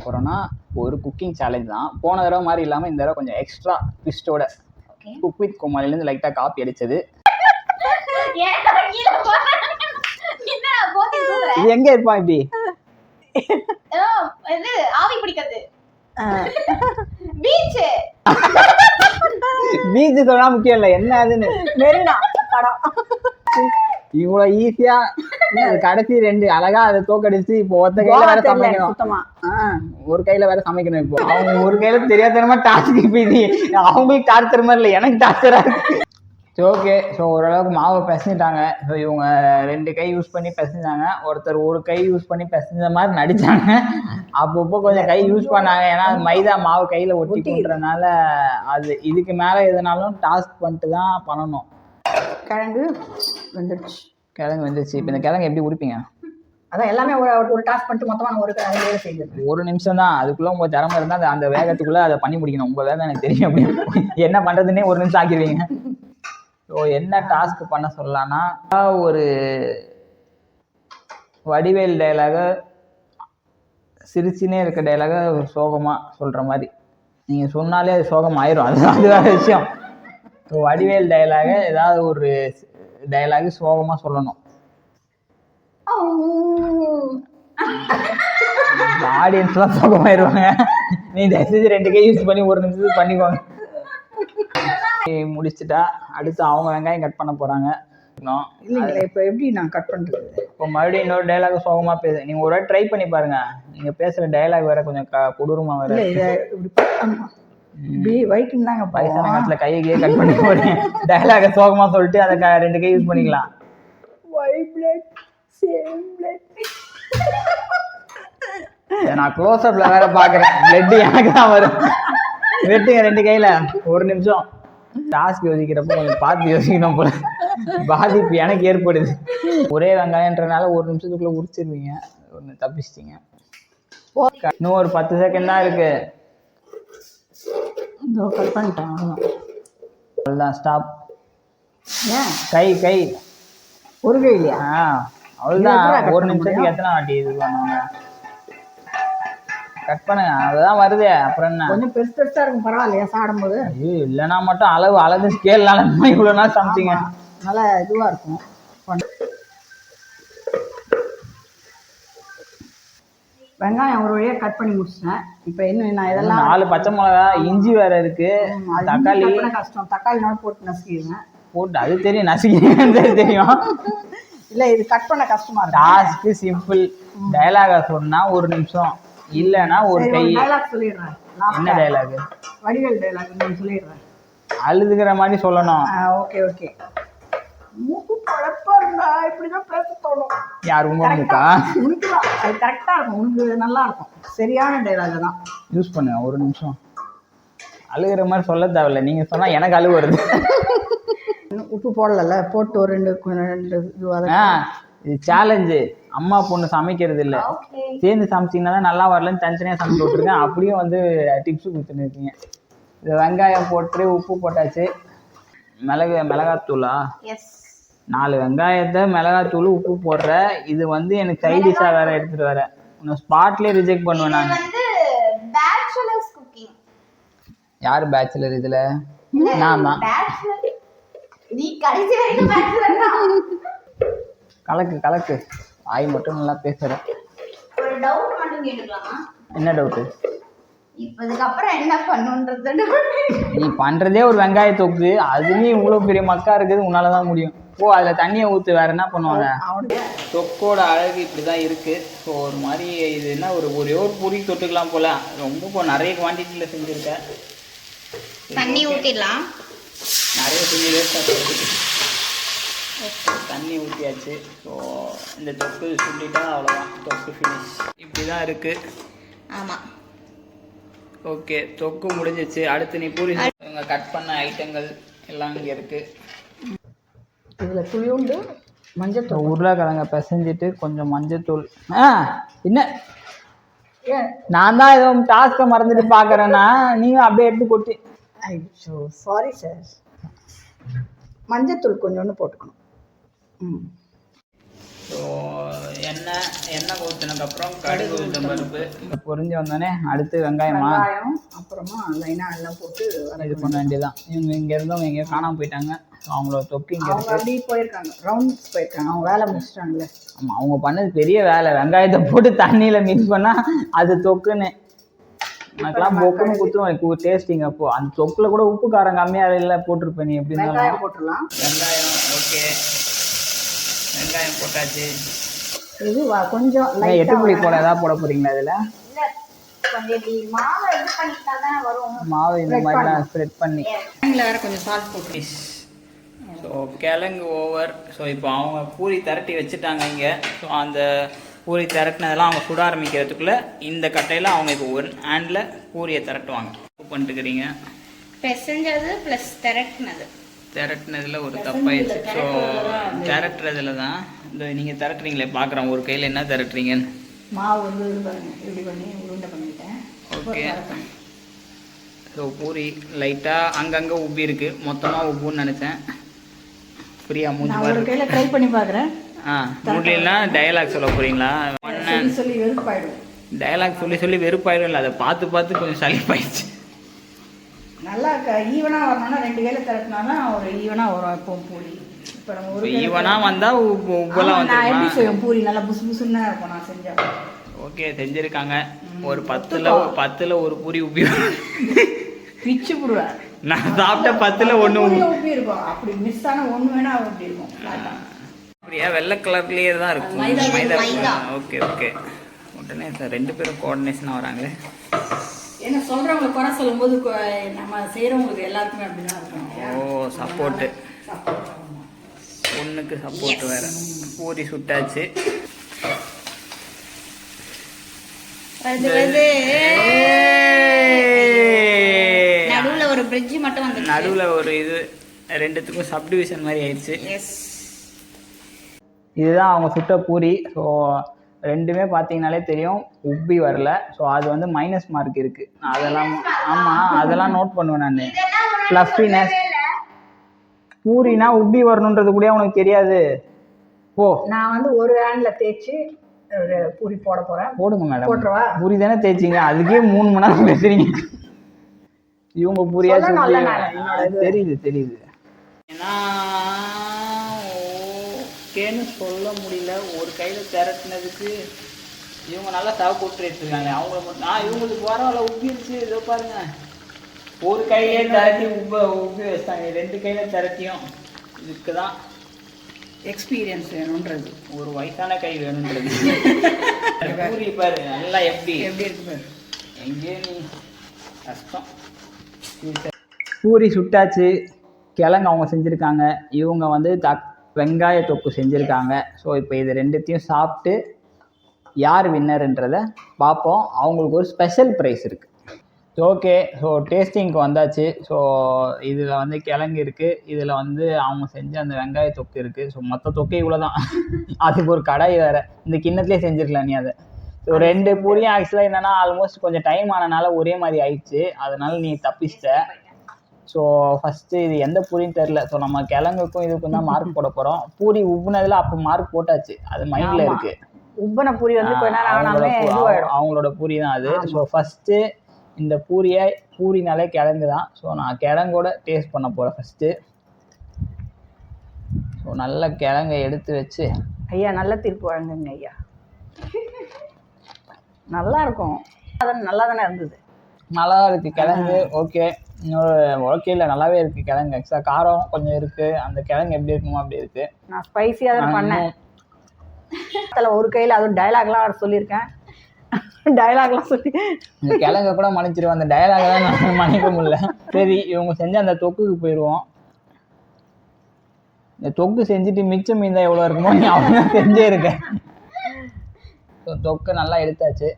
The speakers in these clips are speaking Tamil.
போகிறோன்னா ஒரு குக்கிங் சேலஞ்ச் தான். போன தடவை மாதிரி இல்லாமல் இந்த தடவை கொஞ்சம் எக்ஸ்ட்ரா ட்விஸ்டோட குக் வித் கோமாளிலேருந்து லைட்டாக காப்பி அடித்தது. இது எங்கே இருப்பான் இப்படி ஆவி பிடிக்கிறது பீச் சொன்னா முக்கியம் இல்லை, என்ன அதுன்னு மெரினா படம் இவ்வளோ ஈஸியா கடைசி 2 அழகா அதை தோக்கடிச்சு இப்போ ஒத்த கையில வேற சமைக்கணும். ஒரு கையில வேற சமைக்கணும். இப்போ அவங்க ஒரு கையில தெரியாதனமா டார்ச்சர். இப்போ இது அவங்களுக்கு டார்ச்சர் மாதிரி இல்லை, எனக்கு டார்ச்சரா இருக்கு. சரி ஓகே. ஸோ ஓரளவுக்கு மாவை பிசைஞ்சிட்டாங்க. ஸோ இவங்க 2 கை யூஸ் பண்ணி பிசைஞ்சாங்க, ஒருத்தர் ஒரு கை யூஸ் பண்ணி பிசைஞ்ச மாதிரி நடிச்சாங்க. அப்பப்போ கொஞ்சம் கை யூஸ் பண்ணாங்க, ஏன்னா மைதா மாவு கையில் ஒட்டிக்கிறதுனால அது இதுக்கு மேலே எதுனாலும் டாஸ்க் பண்ணிட்டு தான் பண்ணணும். கிழங்கு வெந்துடுச்சு. கிழங்கு வெந்துடுச்சு. இப்போ இந்த கிழங்கு எப்படி உரிப்பீங்க? அதான் எல்லாமே ஒரு டாஸ்க் பண்ணிட்டு மொத்தமாக ஒரு வேலை செய்யுது. 1 நிமிஷம் தான். அதுக்குள்ளே உங்கள் திறமை இருந்தால் அந்த வேகத்துக்குள்ளே அதை பண்ணி முடிக்கணும். உங்கள் வேகம் எனக்கு தெரியும். அப்படின்னு என்ன பண்ணுறதுன்னே 1 நிமிஷம் ஆக்கிடுவீங்க. ஸோ என்ன டாஸ்க் பண்ண சொல்லலான்னா, ஒரு வடிவேல் டைலாக சிரிச்சுனே இருக்க டைலாக சோகமாக சொல்கிற மாதிரி நீங்கள் சொன்னாலே அது சோகம் ஆயிரும். அது வேறு விஷயம். ஸோ வடிவேல் டைலாக ஏதாவது ஒரு டைலாகு சோகமாக சொல்லணும். ஆடியன்ஸ்லாம் சோகமாயிருவாங்க. நீ தயவுசெய்து 2 கை யூஸ் பண்ணி 1 நிமிஷத்துக்கு பண்ணிக்கோங்க. முடிச்சுட்டா அடுத்து அவங்க வெங்காயம் கட் பண்ண போகிறாங்க. இல்லைங்களா, இப்போ எப்படி நான் கட் பண்ணுறது? இப்போ மறுபடியும் இன்னொரு டைலாக் சோகமாக பேச நீங்கள் ஒரு ட்ரை பண்ணி பாருங்க. நீங்கள் பேசுகிற டைலாக் வேறு கொஞ்சம் கொடூரமாக வேறு. இப்படி வைக்கிங் தாங்க வயசான காலத்தில் கையை கட் பண்ணி போகிறேன். டைலாக சோகமாக சொல்லிட்டு அதை 2 கை யூஸ் பண்ணிக்கலாம். நான் க்ளோஸ்அப்பில் வேற பார்க்குறேன். பிளட்டு எனக்கு தான் வரும். வெட்டுங்க 2 கையில் 1 நிமிஷம். டாஸ்க் யோசிக்கிறப்போ கொஞ்சம் பார்த்து யோசிக்கணும் போல. பாதிப்பு எனக்கு ஏற்படுது. ஒரே வெங்காயன்றனால 1 நிமிஷத்துக்குள்ளே உரிச்சிருவீங்க. ஒன்று தப்பிச்சிட்டிங்க. இன்னும் ஒரு 10 செகண்ட் தான் இருக்கு. கட் பண்ணிட்டேன். அவ்வளோதான், ஸ்டாப். கை ஒரு கை இல்லையா? அவ்வளோதான். 1 நிமிஷத்துக்கு எத்தனை வாட்டி இது பண்ணுவாங்க? கட் பண்ணுங்க, அதுதான் வருது. அப்புறம் என்ன, கொஞ்சம் பெருசா இருக்கும், பரவாயில்லையா சாடும்போது? ஐயோ இல்லைன்னா மட்டும் அளவு ஸ்கேல்னால இவ்வளோ நாள் சமைச்சிங்க. நல்லா இதுவாக இருக்கும். வெங்காயம் ஒரு வழியாக கட் பண்ணி முடிச்சிட்டேன். இப்போ இன்னும் நான் இதெல்லாம் 4 பச்சை மிளகா, இஞ்சி வேற இருக்கு, தக்காளி. கஷ்டம், தக்காளினால போட்டு நசுக்கிடுவேன். போட்டு அது தெரியும், நசுக்கிறேன் தெரியும். இல்லை, இது கட் பண்ண கஷ்டமா இருக்கு. Task simple. டைலாக சொன்னா 1 நிமிஷம், இல்லைன்னா ஒரு கை. டைலாக் சொல்லிடுறேன். என்ன டைலாக்? வடிவேல் டைலாக் நான் சொல்லிடுறேன். அழுதுகிற மாதிரி சொல்லணும். ஓகே. மூக்கு பழப்பா இருந்தா இப்படிதான் பேச தோணும். யார் உங்க மூக்கா? உனக்கு தான் அது கரெக்டாக இருக்கும், உனக்கு நல்லா இருக்கும். சரியான டைலாக் தான் யூஸ் பண்ணுங்க. 1 நிமிஷம். அழுகிற மாதிரி சொல்ல தேவையில்ல, நீங்க சொன்னா எனக்கு அழுகு வருது. உப்பு போடல, போட்டு ஒரு 2 இது சேலஞ்சு. அம்மா பொண்ணு சமைக்கிறது இல்லை, சேர்ந்து சமைச்சிங்கன்னா தான் நல்லா வரலன்னு தனித்தனியாக சமைச்சு விட்ருக்கேன். அப்படியே வந்து டிப்ஸு கொடுத்துன்னு இருக்கீங்க. இது வெங்காயம் போட்டு உப்பு போட்டாச்சு. மிளகாத்தூளா? 4 வெங்காயத்தை மிளகாத்தூள் உப்பு போடுற. இது வந்து எனக்கு சைட் டிஷ்ஷாக வேற எடுத்துட்டு வர. உன்னை ஸ்பாட்லேயே ரிஜெக்ட் பண்ணுவேன் நான். யார் பேச்சுலர் இதில்? நான் தான். கலக்கு. ஆய் மட்டும் நல்லா பேசுகிறேன். என்ன டவுட்டு? நீ பண்ணுறதே ஒரு வெங்காய தொக்கு, அதுலேயும் இவ்வளோ பெரிய மக்கா இருக்குது, உன்னால தான் முடியும். அதில் தண்ணியை ஊற்று, வேறு என்ன பண்ணுவாங்க? தொக்கோட அழகு இப்படி தான் இருக்குது. ஸோ ஒரு மாதிரி இது என்ன, ஒரே ஒரு பூரி தொட்டுக்கலாம் போல். ரொம்ப நிறைய குவான்டிட்டியில் செஞ்சுருக்கேன். தண்ணி ஊற்றிடலாம். நிறைய செஞ்சு வேஸ்ட்டாக தண்ணி ஊற்றியாச்சு. ஸோ இந்த தொக்கு சொல்லிட்டா அவ்வளோதான், தொக்கு ஃபினிஷ். இப்படி தான் இருக்குது. ஆமாம், ஓகே, தொக்கு முடிஞ்சிச்சு. அடுத்து நீ பூரி இவங்க கட் பண்ண ஐட்டங்கள் எல்லாம் இங்கே இருக்குது. இதில் புளியுண்டு, மஞ்சத்தூள், உருளைக்கிழங்க பிசைஞ்சிட்டு கொஞ்சம் மஞ்சத்தூள். என்ன நான் தான் ஏதோ டாஸ்க்கை மறந்துட்டு பார்க்குறேன்னா நீங்கள் அப்படியே எடுத்து கொட்டி. ஐயோ சாரி சார். மஞ்சத்தூள் கொஞ்சோண்டு போட்டுக்கணும். ஸோ எண்ணெய் ஊற்றினதுக்கப்புறம் கடுகு உளுத்தம் பருப்பு பொரிஞ்சு வந்தோடனே அடுத்து வெங்காயம் அப்புறமா லைனாக எல்லாம் போட்டு இது பண்ண வேண்டியதான். இவங்க இங்கே இருந்தவங்க எங்கேயோ காணாமல் போயிட்டாங்க. அவங்களோட தொக்கு இங்கே அவங்க அப்படியே போயிருக்காங்க, ரவுண்ட்ஸ் போயிருக்காங்க, அவங்க வேலை முடிச்சிட்டாங்களே. ஆமாம், அவங்க பண்ணது பெரிய வேலை. வெங்காயத்தை போட்டு தண்ணியில் மிக்ஸ் பண்ணால் அது தொக்குன்னு எனக்கெல்லாம் பொக்குன்னு குத்துரும் டேஸ்டிங். அப்போ அந்த தொக்குல கூட உப்பு காரம் கம்மியாக இல்லை போட்டிருப்பேன். நீ எப்படி வெங்காயம் போட்டுடலாம். வெங்காயம் ஓகே, வெங்காயம் போட்டாச்சு. இது கொஞ்சம் எட்டு புளி போட ஏதாவது போட போறீங்களா இதில்? மாவு இந்த மாதிரிலாம் ஸ்ப்ரெட் பண்ணி வேற கொஞ்சம் சால்ட் போட்டு. ஸோ கிழங்கு ஓவர். ஸோ இப்போ அவங்க பூரி திரட்டி வச்சுட்டாங்க இங்கே. ஸோ அந்த பூரி திரட்டினதெல்லாம் அவங்க சுட ஆரம்பிக்கிறதுக்குள்ளே இந்த கட்டையில் அவங்க இப்போ ஒரு ஹேண்டில் பூரியை திரட்டுவாங்க. பண்ணிட்டுக்கிறீங்க பெசஞ்சது ப்ளஸ் திரட்டினதில் ஒரு தப்பாயிடுச்சு. ஸோ திரட்டுறதுல தான் இந்த நீங்கள் திரட்டுறீங்களே பார்க்குறோம். ஒரு கையில் என்ன திரட்டுறீங்கன்னு மாவு வந்து இப்படி பண்ணி உருண்டை பண்ணிட்டேன். ஓகே. ஸோ பூரி லைட்டாக அங்கங்கே உப்பி இருக்குது. மொத்தமாக உப்புன்னு நினச்சேன். ஃப்ரீயா மூஞ்சி ஒரு கையில் ட்ரை பண்ணி பார்க்குறேன். முடியலாம். டயலாக் சொல்ல போகிறீங்களா? சொல்லி வெறுப்பாயிடும். டயலாக் சொல்லி வெறுப்பாயிடும். இல்லை, அதை பார்த்து கொஞ்சம் சலிப்பாயிடுச்சு. நல்லா ஈவனாக வரணும்னா 2 கையில் திரட்டினா ஒரு ஈவனாக வரும். இப்போ பூரி இப்போ நம்ம ஒரு ஈவனாக வந்தால் உப்பெல்லாம் வந்து நான் எப்படி செய்வேன் பூரி நல்லா புசு புசுன்னு இருக்கும் நான் செஞ்சேன். ஓகே, செஞ்சுருக்காங்க. ஒரு 10ல் ஒரு பூரி உப்பி பிச்சு போடுவேன். நான் சாப்பிட்ட 10ல் 1 உப்பி இருக்கும். அப்படி மிஸ் ஆன 1 வேணா அப்படி இருக்கும். அப்படியா? வெள்ளை கலர்லேயே தான் இருக்கும். மைதா. ஓகே உடனே சார் 2 பேரும் கோஆர்டினேஷனாக வராங்களே. ஏன்னா சொல்கிறவங்களை குறை சொல்லும்போது நம்ம செய்கிறவங்களுக்கு எல்லாருக்குமே அப்படி தான் இருக்கும். ஓ, சப்போர்ட்டு. பொண்ணுக்கு சப்போர்ட் வேறு. பூரி சுட்டாச்சு. நடுவுல ஒரு பிரிட்ஜ் மட்டும் வந்து நடுவுல ஒரு இது ரெண்டுத்துக்கும் சப்டிவிஷன் மாதிரி ஆயிடுச்சு. இதுதான் அவங்க சுட்ட பூரி. ஸோ ரெண்டுமே பார்த்தீங்கனாலே தெரியும் உப்பி வரல. ஸோ அது வந்து மைனஸ் மார்க் இருக்குது. அதெல்லாம் ஆமாம், அதெல்லாம் நோட் பண்ணுவேன் நான். ஃப்ளஃபினஸ் பூரினா உப்பி வரணுன்றது கூட உனக்கு தெரியாது. ஓ, நான் வந்து ஒரு ஹேண்டில் தேய்ச்சி பூரி போட போகிறேன். போடுங்க மேடம். போட்டுருவா? பூரி தானே தேய்ச்சிங்க, அதுக்கே 3 மணி நேரம் பேசுறீங்க. இவங்க பூரியா தெரியுது. ஏன்னா ஓகேன்னு சொல்ல முடியல. ஒரு கையில் திரட்டினதுக்கு இவங்க நல்லா தவ போட்டு எடுத்துருக்காங்க. அவங்கள மட்டும் இவங்களுக்கு பரவாயில்ல உப்பிருச்சு. இதோ பாருங்க, ஒரு கையிலே திரட்டி உப்பி வச்சிட்டாங்க. 2 கையில் திரட்டியும். இதுக்கு தான் எக்ஸ்பீரியன்ஸ் வேணுன்றது, ஒரு வயசான கை வேணுன்றது. பூரி பாரு நல்லா எப்படி இருக்கு பாரு. எங்கேயே நீ கஷ்டம். பூரி சுட்டாச்சு. கிழங்கு அவங்க செஞ்சுருக்காங்க. இவங்க வந்து வெங்காய தொக்கு செஞ்சுருக்காங்க. ஸோ இப்போ இது 2த்தையும் சாப்பிட்டு யார் வின்னர்ன்றதை பார்ப்போம். அவங்களுக்கு ஒரு ஸ்பெஷல் ப்ரைஸ் இருக்குது. ஓகே, ஸோ டேஸ்டிங்க்கு வந்தாச்சு. ஸோ இதில் வந்து கிழங்கு இருக்குது, இதில் வந்து அவங்க செஞ்ச அந்த வெங்காய தொக்கு இருக்குது. ஸோ மொத்த தொக்கை இவ்வளோ தான். அதுக்கு ஒரு கடாய் வேறு. இந்த கிண்ணத்துலேயே செஞ்சுருக்கலாம் நீ அதை. ஸோ 2 பூரியும் ஆக்சுவலாக என்னென்னா ஆல்மோஸ்ட் கொஞ்சம் டைம் ஆனனால ஒரே மாதிரி ஆயிடுச்சு. அதனால நீ தப்பிச்சிட்ட. ஸோ ஃபஸ்ட்டு இது எந்த பூரின்னு தெரில. ஸோ நம்ம கிழங்குக்கும் இதுக்கும் தான் மார்க் போட போகிறோம். பூரி உப்புனதில் அப்போ மார்க் போட்டாச்சு, அது மைண்டில் இருக்குது. உப்பன பூரி வந்து அவங்களோட பூரி தான் அது. ஸோ ஃபஸ்ட்டு இந்த பூரினாலே கிழங்கு தான். ஸோ நான் கிழங்கோட டேஸ்ட் பண்ண போகிறேன் ஃபஸ்ட்டு. ஸோ நல்ல கிழங்கை எடுத்து வச்சு. ஐயா நல்ல தீர்ப்பு வழங்குங்க ஐயா. நல்லா இருக்கும். நல்லா தானே இருந்தது. நல்லா தான் இருக்குது கிழங்கு. ஓகே, இன்னொரு ஓகே இல்லை, நல்லாவே இருக்குது கிழங்கு. எக்ஸ்ட்ரா காரம் கொஞ்சம் இருக்குது. அந்த கிழங்கு எப்படி இருக்குமோ அப்படி இருக்குது. நான் ஸ்பைஸியாக தான் பண்ணேன். அதில் ஒரு கையில் அதுவும் டைலாக்லாம் சொல்லியிருக்கேன். டயலாக்லாம் சொல்லி இந்த கிழங்க கூட மன்னிச்சிருவோம். அந்த டயலாக் தான் நான் மன்னிக்க முடியல. சரி, இவங்க செஞ்ச அந்த தொக்குக்கு போயிடுவோம். இந்த தொக்கு செஞ்சுட்டு மிச்சம் மீந்தா எவ்வளோ இருக்குமோ நீ அவங்க செஞ்சே இருக்க. தொக்கு நல்லா எடுத்தாச்சு.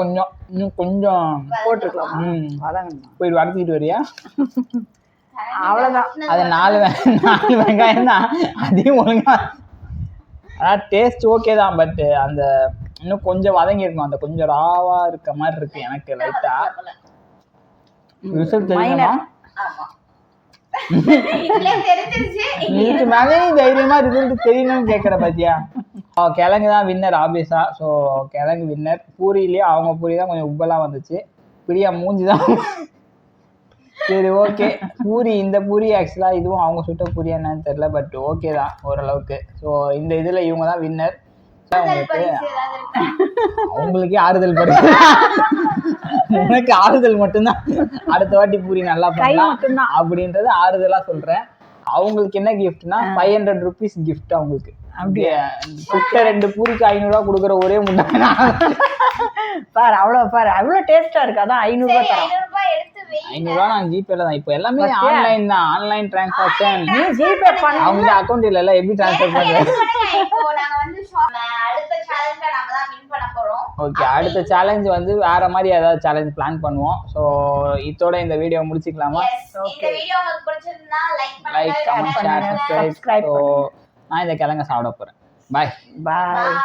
கொஞ்சம் இன்னும் கொஞ்சம் போட்டுருக்கலாம். போயிட்டு வளர்த்திக்கிட்டு வரியா? அவ்வளோதான். அது 4 வெங்காயம் தான். அதையும் ஒழுங்கா அதான் டேஸ்ட் ஓகே தான். பட் அந்த இன்னும் கொஞ்சம் வதங்கிருக்கும். அந்த கொஞ்சம் ராவா இருக்க மாதிரி இருக்கு எனக்கு லைட்டா. விசில் தெரியுமா? இதுல தெரிஞ்சிருச்சு. இதுக்கு மேலே தைரியமா ரிசல்ட் தெரியணும்னு கேட்குற பாத்தியா. கிழங்கு தான் வின்னர் ஆப்வியஸா. ஸோ கிழங்கு வின்னர். பூரியிலேயே அவங்க பூரி தான் கொஞ்சம் உப்பெல்லாம் வந்துச்சு. பிரியா மூஞ்சி தான். சரி ஓகே. பூரி இந்த பூரி ஆக்சுவலாக இதுவும் அவங்க சுட்ட பூரி என்னன்னு தெரியல, பட் ஓகே தான் ஓரளவுக்கு. ஸோ இந்த இதில் இவங்க தான் வின்னர். அவங்களுக்கே ஆறுதல் பரிசு. உனக்கு ஆறுதல் மட்டும்தான். அடுத்த வாட்டி பூரி நல்லா பண்ணலாம் அப்படின்றது ஆறுதலா சொல்றேன். அவங்களுக்கு என்ன கிஃப்ட்னா 500 rupees gift அவங்களுக்கு. அப்படியே சுட்ட 2 பூரிக்கு 500 ரூபா கொடுக்குற ஒரே முட்டை பாரு அவ்வளோ டேஸ்டா இருக்கு. அதான் 500 ரூபாய் தரோம். 500 ரூபாய் எடுத்து வை. 500 ரூபா நான் ஜிபேல தான். இப்போ எல்லாமே ஆன்லைன் தான். Online transaction. நீ ஜிபே பண்ண அவங்க அக்கௌண்ட் இல்ல எப்படி ட்ரான்ஸ்ஃபர் பண்றது? இப்போ நாங்க வந்து அடுத்த சேலஞ்ச்ல நாம தான் வின் பண்ண போறோம். ஓகே, அடுத்த சேலஞ்ச் வந்து வேற மாதிரி ஏதாவது சேலஞ்ச் பிளான் பண்ணுவோம். ஸோ இதோட இந்த வீடியோ முடிச்சுக்கலாமா? இந்த வீடியோ உங்களுக்கு பிடிச்சிருந்தா like like, comment, share, subscribe. So நான் இந்த கிழங்க சாப்பிட போறேன். பாய். பாய்.